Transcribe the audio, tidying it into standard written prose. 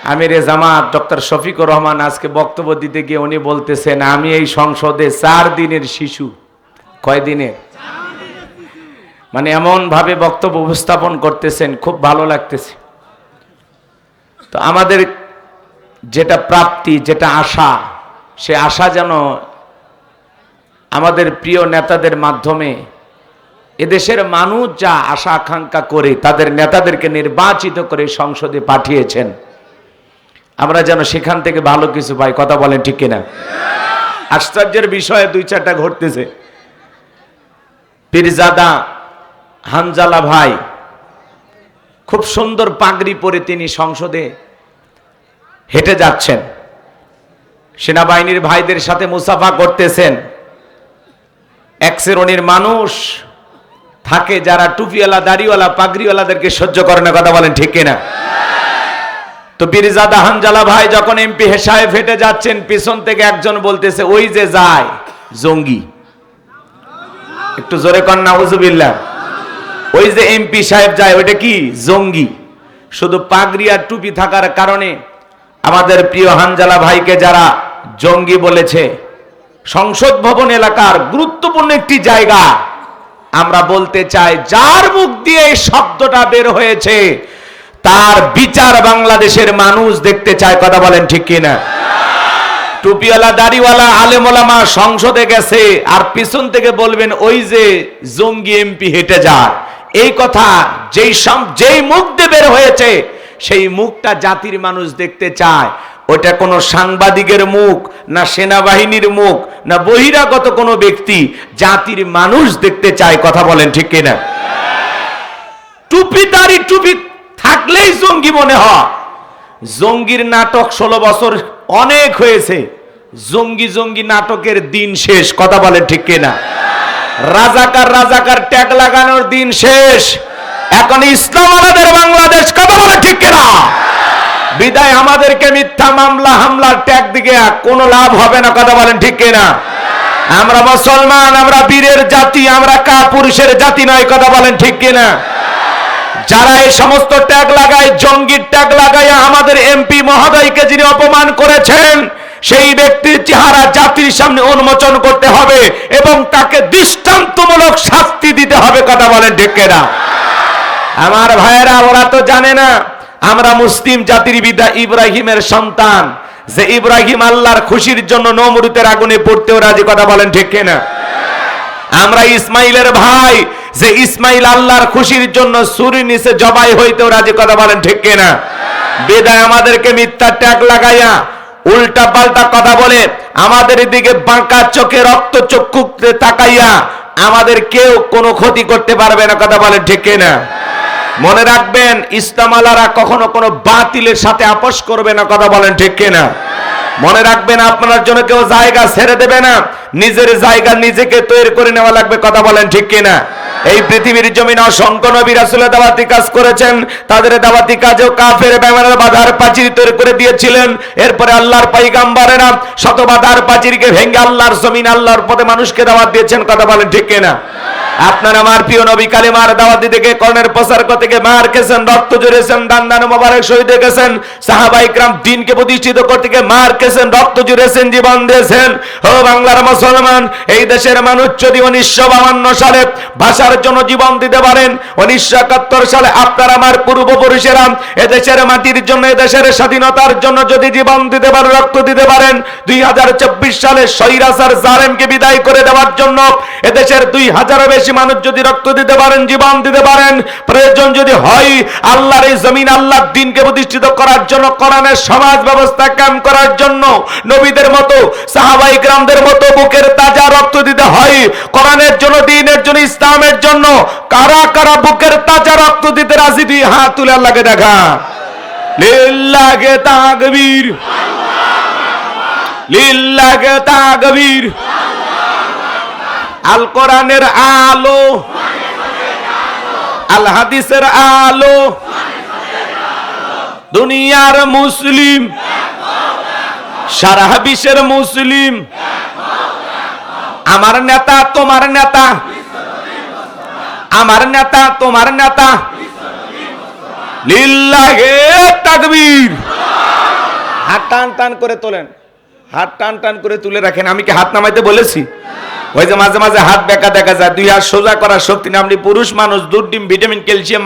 আমিরে জামাত ডক্টর শফিকুর রহমান আজকে বক্তব্য দিতে গিয়ে উনি বলতেছেন, আমি এই সংসদে 4 দিনের শিশু। কয় দিনের? মানে এমন ভাবে বক্তব্য উপস্থাপন করতেছেন, খুব ভালো লাগতেছে। তো আমাদের যেটা প্রাপ্তি, যেটা আশা, সে আশা যেন আমাদের প্রিয় নেতাদের মাধ্যমে এদেশের মানুষ যা আশা আকাঙ্ক্ষা করে তাদের নেতাদেরকে নির্বাচিত করে সংসদে পাঠিয়েছেন, আমরা যেন সেখান থেকে ভালো কিছু পাই। কথা বলেন ঠিক কিনা? আশ্চর্যের বিষয়ে 2-4টা ঘটতেছে। পীরজাদা হানজালা ভাই খুব সুন্দর পাগড়ি পরে তিনি সংসদে হেঁটে যাচ্ছেন, সেনাবাহিনীর ভাইদের সাথে মুসাফা করতেছেন। এক শ্রেণীর মানুষ থাকে যারা টুপিওয়ালা, দাড়িওয়ালা, পাগড়িওয়ালাদেরকে সহ্য করে না। কথা বলেন ঠিক কিনা? তো পীরজাদা হানজালা ভাই যখন এমপি সাহেব হেঁটে যাচ্ছেন, পিছন থেকে একজন বলতেছে, ওই যে যায় জঙ্গি। একটু জোরে কর নাউজুবিল্লাহ। ওই যে এমপি সাহেব যায়, ওইটা কি? জঙ্গি। শুধু পাগড়ি আর টুপি থাকার কারণে আমাদের প্রিয় হানজালা ভাইকে যারা জঙ্গি বলেছে, সংসদ ভবন এলাকার গুরুত্বপূর্ণ একটি জায়গা, আমরা বলতে চাই যার মুখ দিয়ে এই শব্দটা বের হয়েছে তার বিচার বাংলাদেশের মানুষ দেখতে চায়। কথা বলেন ঠিক কিনা? টুপিওয়ালা, দাড়িওয়ালা, আলেম ওলামা সংসদে গেছে আর পিছন থেকে বলবেন ওই যে জঙ্গি এমপি হেঁটে যায়। এই কথা যেই মুখ দিয়ে বের হয়েছে সেই মুখটা জাতির মানুষ দেখতে চায়। ওটা কোনো সাংবাদিকের মুখ না, সেনাবাহিনীর মুখ না, বহিরাগত কোনো ব্যক্তি, জাতির মানুষ দেখতে চায়। কথা বলেন ঠিক কিনা? টুপি, দাড়ি, টুপি থাকলেই জঙ্গি মনে হয়। জঙ্গির নাটক 16 বছর অনেক হয়েছে। জঙ্গি জঙ্গি নাটকের দিন শেষ। কথা বলেন ঠিক কিনা? রাজাকার রাজাকার ট্যাগ লাগানোর দিন শেষ। এখন ইসলাম আমাদের বাংলাদেশ। কথা বলেন ঠিক কিনা? বিদায় আমাদেরকে মিথ্যা মামলা হামলার ট্যাগ দিকে কোনো লাভ হবে না। কথা বলেন ঠিক কিনা? আমরা মুসলমান, আমরা বীরের জাতি, আমরা কাপুরুষের জাতি নয়। কথা বলেন ঠিক কিনা? যারা এই সমস্ত ট্যাগ লাগায়, জঙ্গির ট্যাগ লাগায় আমাদের এমপি মহোদয়কে যিনি অপমান করেছেন, সেই ব্যক্তির চেহারা জাতির সামনে উন্মোচন করতে হবে এবং তাকে দৃষ্টান্তমূলক শাস্তি দিতে হবে। কথা বলেন ঠিক কিনা? আমার ভাইয়েরা, ওরা তো জানে না আমরা মুসলিম জাতির পিতা ইব্রাহিমের সন্তান, যে ইব্রাহিম আল্লাহর খুশির জন্য নমরুদের আগুনে পড়তেও রাজি। কথা বলেন ঠিক কিনা? আমরা ইসমাইলের ভাই, যে ইসমাইল আল্লাহর খুশির জন্য ছুরির নিচে জবাই হইতেও রাজি। কথা বলেন ঠিক কিনা? বিদায় আমাদেরকে মিথ্যা ট্যাগ লাগাইয়া উল্টা পাল্টা কথা বলে আমাদের দিকে বাঁকা চোখে রক্ত চক্ষু তাকাইয়া আমাদের কেউ কোনো ক্ষতি করতে পারবে না। কথা বলেন ঠিক কিনা? মনে রাখবেন, ইসলাম আলারা কখনো কোনো বাতিলের সাথে আপোষ করবে না। কথা বলেন ঠিক কিনা? মনে রাখবেন, আপনার জন্য কেউ জায়গা ছেড়ে দেবে না, নিজের জায়গা নিজেকে তৈরি করে নেওয়া লাগবে। কথা বলেন ঠিক কিনা? এই পৃথিবীর জমিনে অসংখ্য নবী রাসূলের দাওয়াতি কাজ করেছেন, তাদের দাওয়াতি কাজেও কাফের বেঈমানরা বাধার প্রাচীর তৈরি করে দিয়েছিলেন। এরপরে আল্লাহর পয়গম্বরেরা শত বাধার প্রাচীরকে ভেঙে আল্লাহর জমিন, আল্লাহর পথে মানুষকে দাওয়াত দিয়েছেন। কথা বলেন ঠিক কিনা? আপনার আমার প্রিয় নবী কালিমার দাওয়াত দিতে গিয়ে কর্ণের প্রচার করতে গিয়ে মার খেয়েছেন, রক্ত ঝরেছেন, দান মোবারক শহীদ হয়ে গেছেন। সাহাবায়ে কিরাম দ্বীনকে প্রতিষ্ঠিত করতে গিয়ে মার খেয়েছেন, রক্ত ঝরেছেন, জীবন দিয়েছেন। ও বাংলার মুসলমান, এই দেশের মানুষ যদি 1952 সালে ভাষার জন্য জীবন দিতে পারেন, 1971 সালে আপনার আমার পূর্বপুরুষেরা এদেশের মাটির জন্য, এদেশের স্বাধীনতার জন্য যদি জীবন দিতে পারেন, রক্ত দিতে পারেন, 2024 সালে স্বৈরাচার জালেমকে বিদায় করে দেওয়ার জন্য এদেশের 2000 বেশি মানুষ যদি রক্ত দিতে পারেন, জীবন দিতে পারেন, প্রয়োজন যদি হয় আল্লাহর এই জমিন, আল্লাহর দ্বীনকে প্রতিষ্ঠিত করার জন্য, কোরআনের সমাজ ব্যবস্থা কায়েম করার জন্য নবীদের মতো, সাহাবায়ে কিরামদের মতো বুকের তাজা রক্ত দিতে হয় কোরআনের জন্য, দ্বীনের জন্য, ইসলামের জন্য, কারা কারা বুকের তাজা রক্ত দিতে রাজি? দুই হাত তুলে আল্লাহকে দেখা। লিল্লাহি তাকবীর, লিল্লাহি তাকবীর। আল কোরআনের আলো, আল হাদিসের আলো, দুনিয়ার মুসলিম, সারা বিশ্বের মুসলিম। আমার নেতা তোমার নেতা, আমার নেতা তোমার নেতা। লিল্লাহি তাকবীর। টান টান করে তোলেন, হাত টান টান করে তুলে রাখেন। আমি কি হাত নামাইতে বলেছি? ওই যে মাঝে মাঝে হাত বেঁকা দেখা যায়, দুই হাত সোজা করার শক্তি নেই। আপনি পুরুষ মানুষ, দুধ ডিম ভিটামিন ক্যালসিয়াম